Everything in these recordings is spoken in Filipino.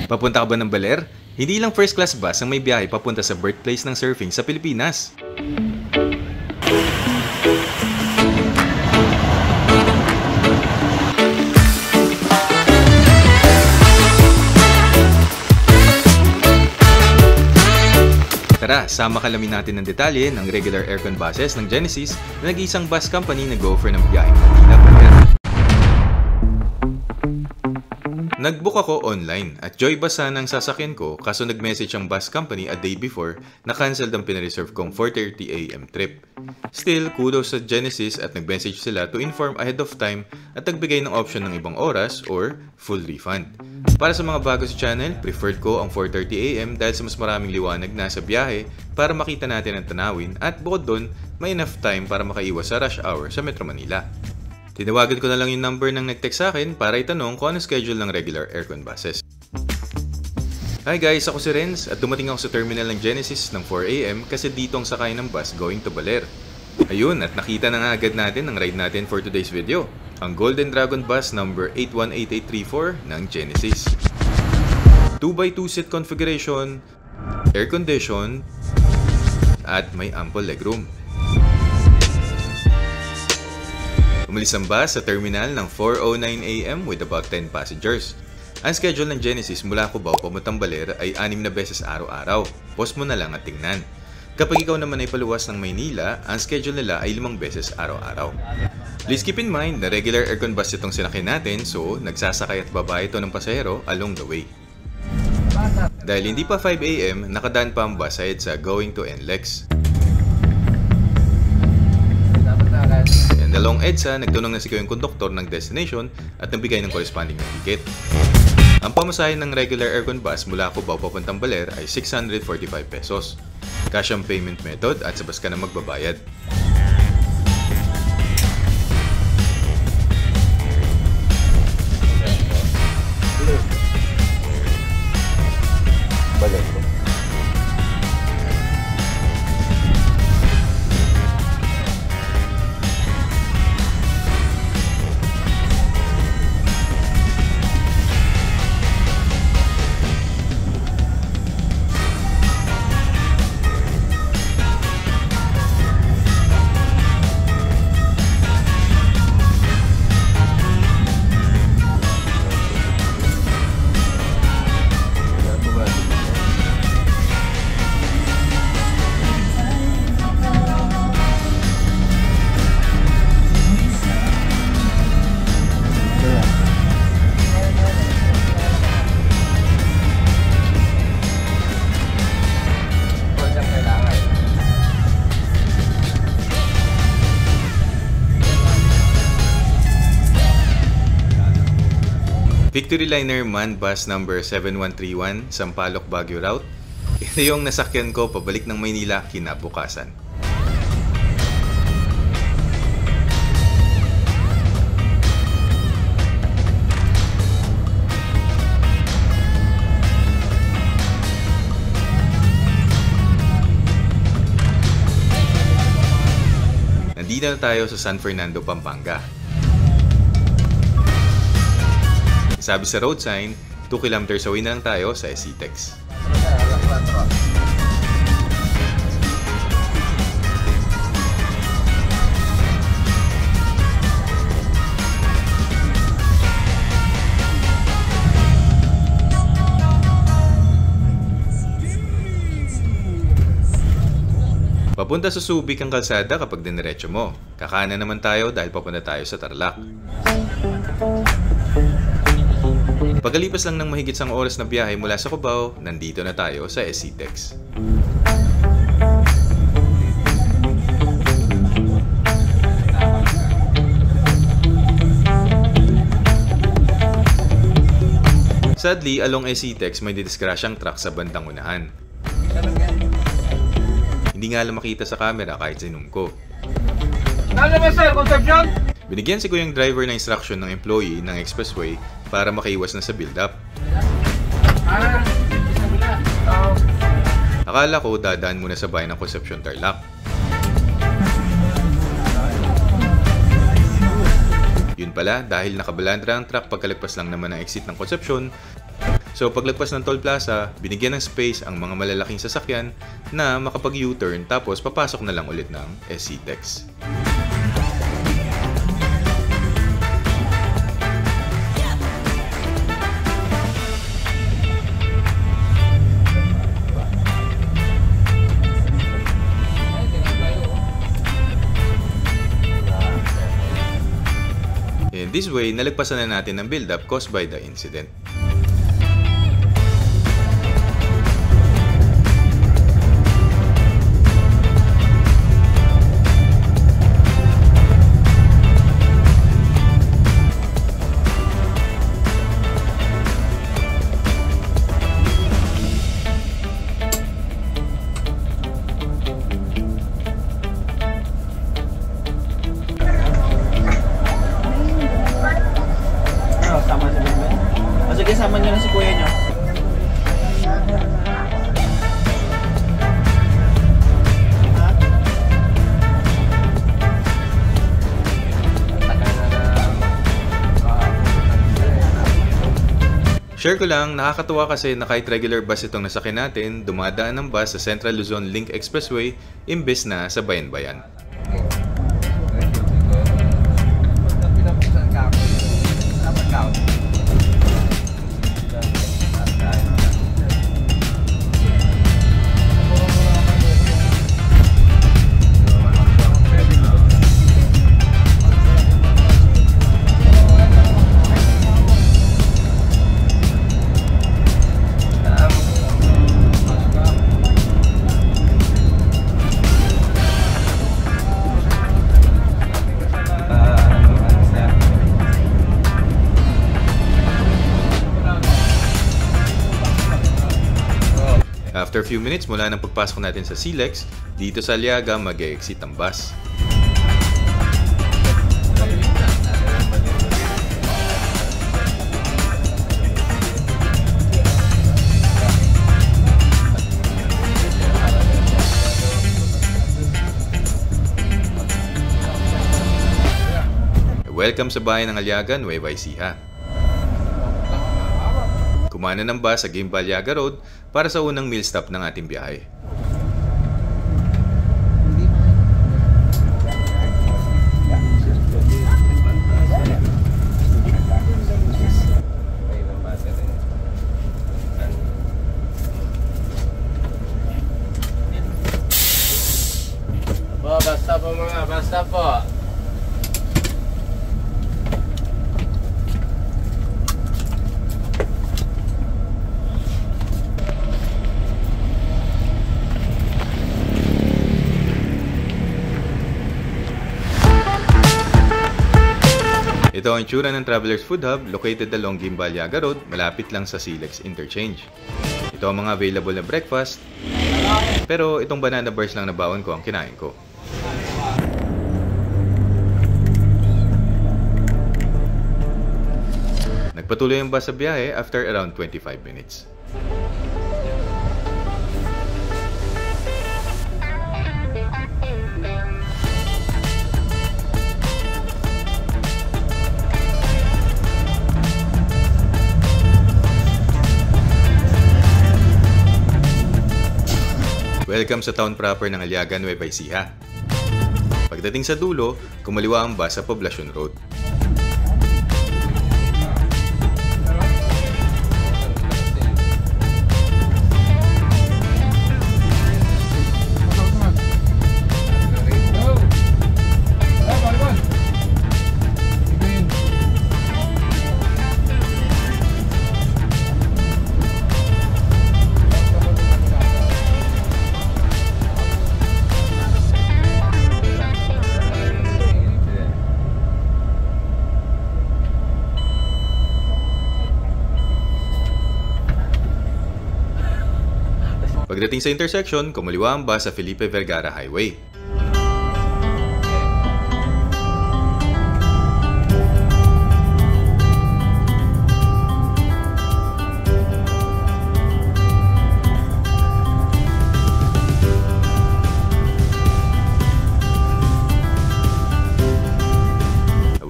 Papunta ka ba ng Baler? Hindi lang first class bus ang may biyahe papunta sa birthplace ng surfing sa Pilipinas. Tara, sama kalamin natin ng detalye ng regular aircon buses ng Genesis na nag-iisang bus company na go-offer ng biyaheng Manila-Baler. Nag-book ako online at Joy Bus sana ang sasakyan ko kaso nag-message ang bus company a day before na cancelled ang pinareserve kong 4:30 AM trip. Still, kudos sa Genesis at nag-message sila to inform ahead of time at nagbigay ng option ng ibang oras or full refund. Para sa mga bago sa channel, preferred ko ang 4:30 AM dahil sa mas maraming liwanag na sa biyahe para makita natin ang tanawin at bukod doon, may enough time para makaiwas sa rush hour sa Metro Manila. Tinawagan ko na lang yung number ng nag-text sa akin para itanong kung ano schedule ng regular aircon buses. Hi guys, ako si Renz at dumating ako sa terminal ng Genesis ng 4 AM kasi dito ang sakay ng bus going to Baler. Ayun, at nakita na nga agad natin ang ride natin for today's video, ang Golden Dragon Bus number 818834 ng Genesis. 2x2 seat configuration, air condition, at may ample legroom. Umalis ang bus sa terminal ng 4:09 AM with about 10 passengers. Ang schedule ng Genesis mula Cubao papuntang Baler ay 6 na beses araw-araw. Pause mo na lang at tingnan. Kapag ikaw naman ay paluwas ng Maynila, ang schedule nila ay 5 beses araw-araw. Please keep in mind na regular aircon bus itong sinakyan natin, so nagsasakay at babae ito ng pasahero along the way. Dahil hindi pa 5 AM, nakadaan pa ang bus ahead sa going to NLEX. And along EDSA, nagtunong na si yung konduktor ng destination at nagbigay ng corresponding na ticket. Ang pamasahe ng regular aircon bus mula Cubao papuntang Baler ay 645 pesos. Cash ang payment method at sa bus ka na magbabayad. Baler po. Victory Liner MAN Bus number 7131, Sampaloc Baguio route. Ito yung nasakyan ko pabalik ng Maynila kinabukasan. Nandito na tayo sa San Fernando, Pampanga. Sabi sa road sign, 2 kilometers away na lang tayo sa SCTEX. Papunta sa Subic ang kalsada kapag diniretso mo. Kakanan naman tayo dahil papunta tayo sa Tarlac. Pagkalipas lang ng mahigit isang oras na biyahe mula sa Cubao, nandito na tayo sa SCTEX. Sadly, along SCTEX may didiskrasyang truck sa bandang unahan. Hindi nga lang makita sa camera kahit zoom ko. Ano ba sir, Concepcion? Binigyan si Kuyang driver ng instruction ng employee ng expressway para makaiwas na sa build-up. Akala ko dadaan muna sa bayan ng Concepcion, Tarlac. Yun pala, dahil nakabalandra ang truck pagkalagpas lang naman ng exit ng Concepcion, So paglagpas ng toll plaza, binigyan ng space ang mga malalaking sasakyan na makapag U-turn tapos papasok na lang ulit ng SCTEX. In this way, nalagpasan na natin ang build-up caused by the incident. Sige, sama niyo na si kuya niyo. Share ko lang, nakakatuwa kasi na kahit regular bus itong nasakyan natin, dumadaan ng bus sa Central Luzon Link Expressway imbes na sa bayan-bayan. After a few minutes mula ng pagpasok natin sa SLEX, dito sa Aliaga mag-e-exit ang bus. Welcome sa bayan ng Aliaga, Nueva Ecija. Kumana ng bus sa Gimba Aliaga Road para sa unang meal stop ng ating biyahe. Basta po mga, basta po. Ito ang itsura ng Travelers Food Hub located along Gimba Aliaga Road, malapit lang sa SLEX Interchange. Ito ang mga available na breakfast, pero itong banana bars lang na bawon ko ang kinain ko. Nagpatuloy ang bus sa biyahe after around 25 minutes. Welcome sa town proper ng Aliaga, Nueva Ecija. Pagdating sa dulo, kumaliwa ang bus sa Poblacion Road. Pagdating sa intersection, kumaliwa ang bus sa Felipe Vergara Highway.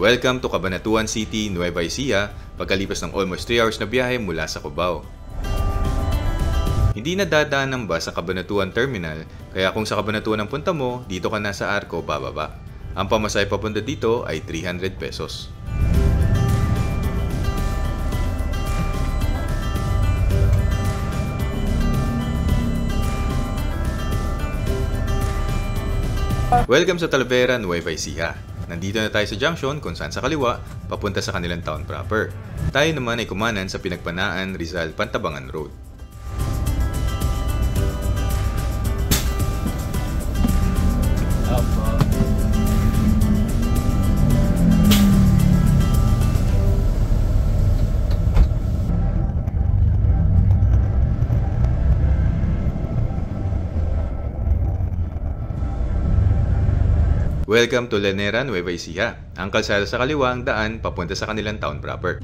Welcome to Cabanatuan City, Nueva Ecija, pagkalipas ng almost 3 hours na biyahe mula sa Cubao. Hindi na dadaan ng bus sa Cabanatuan Terminal, kaya kung sa Cabanatuan ang punta mo, dito ka na sa Arco bababa. Ang pamasahe papunta dito ay 300 pesos. Welcome sa Talavera, Nueva Ecija. Nandito na tayo sa junction kung saan sa kaliwa, papunta sa kanilang town proper. Tayo naman ay kumanan sa Pinagpanaan, Rizal, Pantabangan Road. Welcome to Lanera, Nueva Ecija. Ang kalsada sa kaliwa ang daan papunta sa kanilang town proper.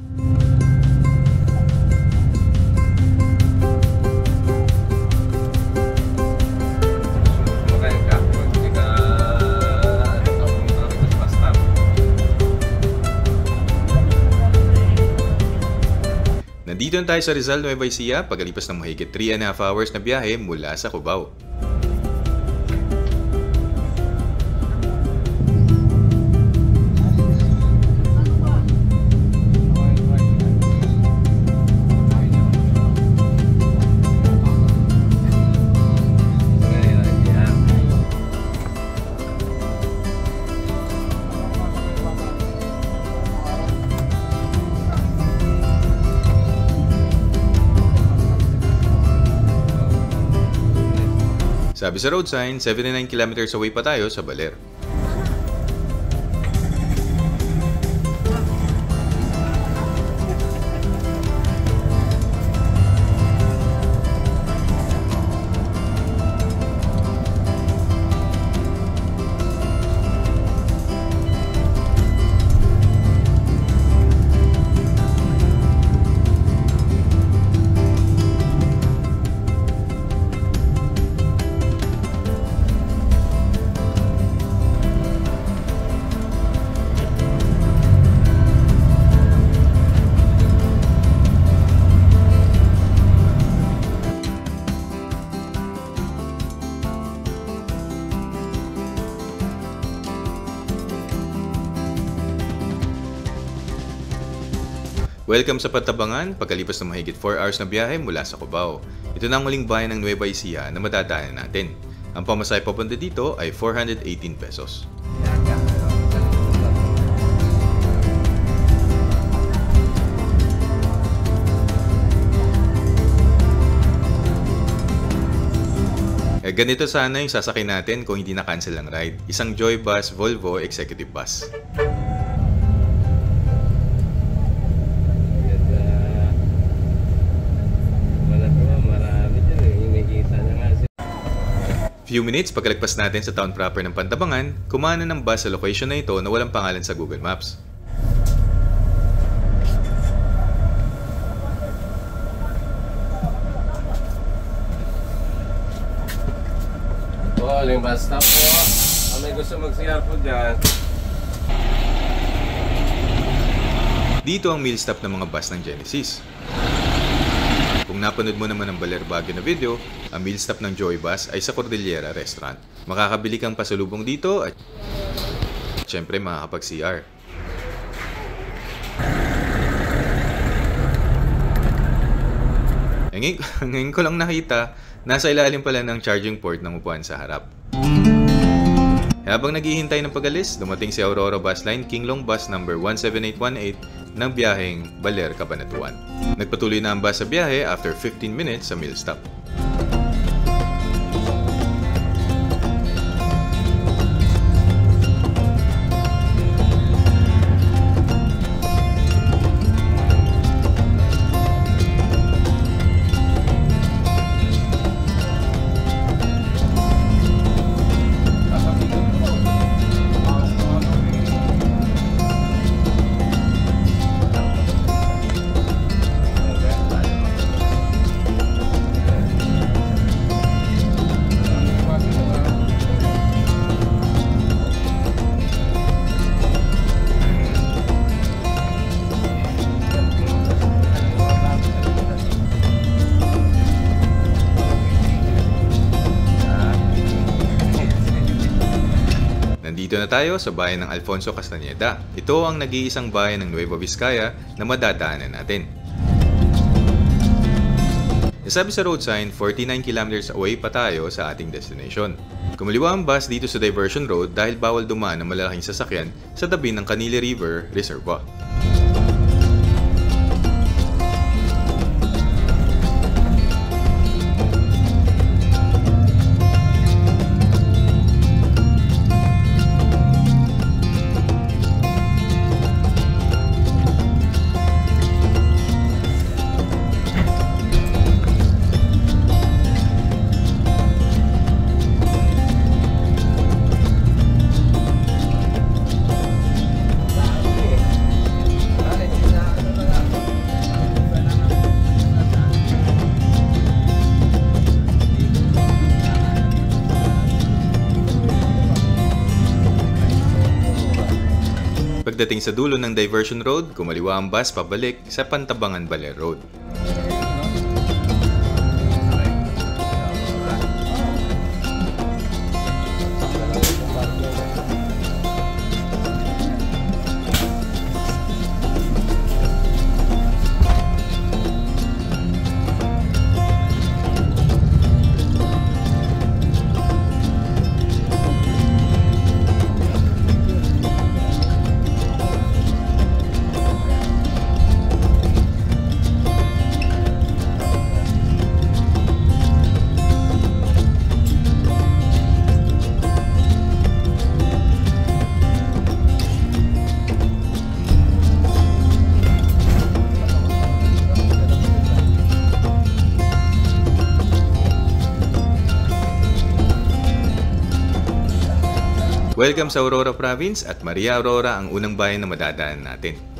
Nandito na tayo sa Rizal, Nueva Ecija pagkalipas ng mahigit 3.5 hours na biyahe mula sa Cubao. Sabi sa road sign, 79 kilometers away pa tayo sa Baler. Welcome sa Pantabangan, pagkalipas ng mahigit 4 hours na biyahe mula sa Cubao. Ito na ang muling bayan ng Nueva Ecija na madadaanan natin. Ang pamasahe papunta dito ay 418 pesos. Ganito sana yung sasakyan natin kung hindi na-cancel ang ride. Isang Joy Bus Volvo Executive Bus. Few minutes pagkalagpas natin sa town proper ng Pantabangan, kumanan ng bus sa location na ito na walang pangalan sa Google Maps. Aling bus stop po. May gusto mag-CR po dyan. Dito ang meal stop ng mga bus ng Genesis. Kung napanood mo naman ang Baler Baguio na video, ang meal stop ng Joy Bus ay sa Cordillera Restaurant. Makakabili kang pasalubong dito at syempre makakapag-CR. Ngayon ko lang nakita, nasa ilalim pala ng charging port ng upuan sa harap. Habang naghihintay ng pag-alis, dumating si Aurora Bus Line Kinglong Bus number 17818 ng biyaheng Baler, Cabanatuan. Nagpatuloy na ang bus sa biyahe after 15 minutes sa meal stop. na tayo sa bayan ng Alfonso Castañeda. Ito ang nag-iisang bayan ng Nueva Vizcaya na madadaanan natin. Nasabi sa road sign, 49 kilometers away pa tayo sa ating destination. Kumaliwa ang bus dito sa diversion road dahil bawal dumaan ng malalaking sasakyan sa tabi ng Canile River Reservoir. Pagdating sa dulo ng diversion road, kumaliwa ang bus pabalik sa Pantabangan Baler Road. Welcome sa Aurora Province at Maria Aurora ang unang bayan na madadaan natin.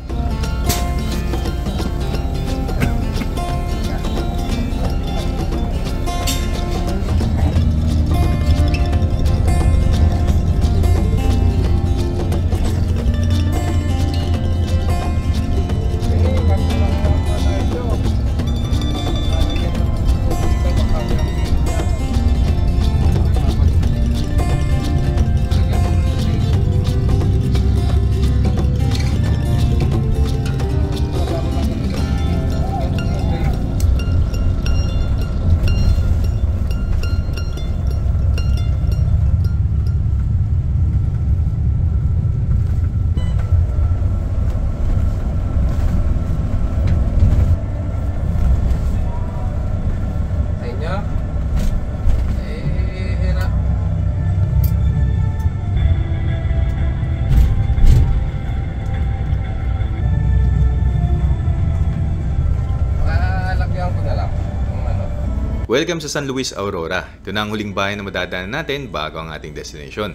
Welcome sa San Luis, Aurora. Ito na ang huling bayan na madadaanan natin bago ang ating destination.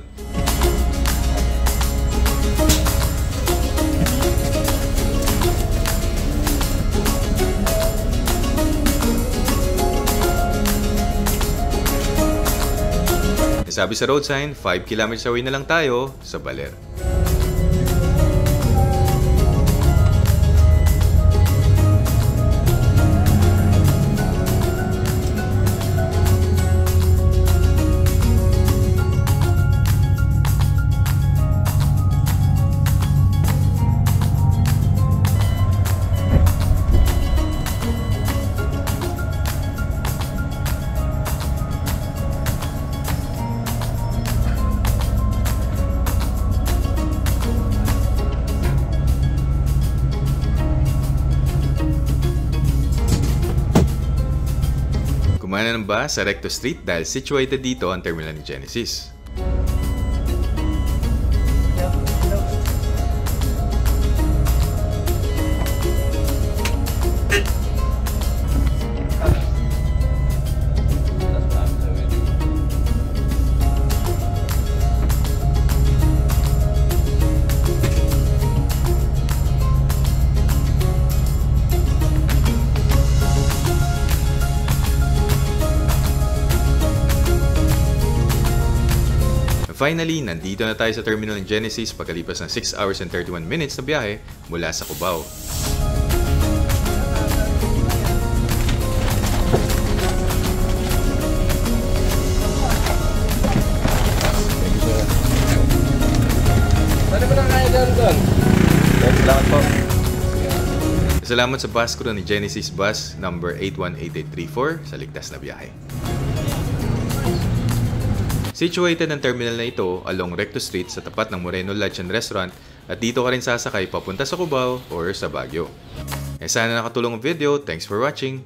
Nasabi sa road sign, 5 kilometers away na lang tayo sa Baler. Kumana ng bus sa Recto Street dahil situated dito ang terminal ni Genesis. Finally, nandito na tayo sa terminal ng Genesis pagkalipas ng 6 hours and 31 minutes na biyahe mula sa Cubao. Salamat po. Salamat sa bus crew ni Genesis Bus number 818834 sa ligtas na biyahe. Situated ang terminal na ito along Recto Street sa tapat ng Moreno Lodge and Restaurant at dito ka rin sasakay papunta sa Cubao or sa Baguio. Sana nakatulong ang video. Thanks for watching!